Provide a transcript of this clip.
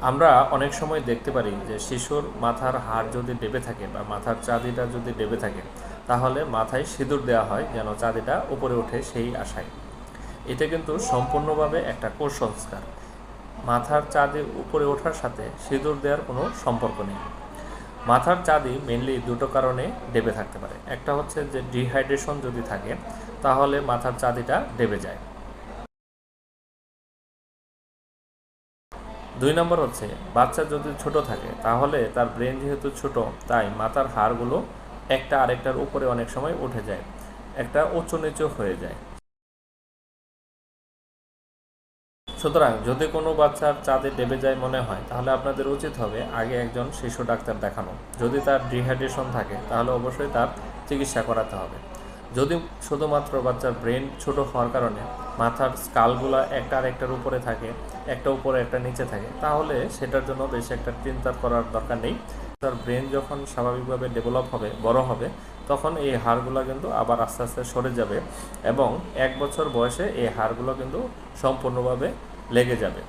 আমরা অনেক সময় দেখতে পারি যে শিশুর মাথার হাড় যদি ডেবে থাকে বা মাথার চাঁদিটা যদি ডেবে থাকে, তাহলে মাথায় সিঁদুর দেওয়া হয় যেন চাঁদিটা উপরে ওঠে সেই আশায়। এটা কিন্তু সম্পূর্ণভাবে একটা কুসংস্কার। মাথার চাঁদি উপরে ওঠার সাথে সিঁদুর দেওয়ার কোনো সম্পর্ক নেই। মাথার চাঁদি মেনলি দুটো কারণে ডেবে থাকতে পারে। একটা হচ্ছে যে ডিহাইড্রেশন যদি থাকে, তাহলে মাথার চাঁদিটা ডেবে যায়। 2 নম্বর হচ্ছে বাচ্চা যদি ছোট থাকে, তাহলে তার ব্রেন যেহেতু ছোট, তাই মাথার হাড়গুলো একটা আরেকটার উপরে অনেক সময় উঠে যায়, একটা উঁচু নিচু হয়ে যায়। সুতরাং যদি কোনো বাচ্চার চাঁদে ডেবে যায় মনে হয়, তাহলে আপনাদের উচিত হবে আগে একজন শিশু ডাক্তার দেখানো। যদি তার ডিহাইড্রেশন থাকে, তাহলে অবশ্যই তার চিকিৎসা করাতে হবে। যদি শুধুমাত্র বাচ্চার ব্রেন ছোট হওয়ার কারণে মাথার স্কালগুলো একটা আরেকটার উপরে থাকে, একটা উপরে একটা নিচে থাকে, তাহলে সেটার জন্য বেশি একটা চিন্তা করার দরকার নেই। তার ব্রেন যখন স্বাভাবিকভাবে ডেভেলপ হবে, বড় হবে, তখন এই হাড়গুলো কিন্তু আবার আস্তে আস্তে সরে যাবে এবং 1 বছর বয়সে এই হাড়গুলো কিন্তু সম্পূর্ণভাবে লেগে যাবে।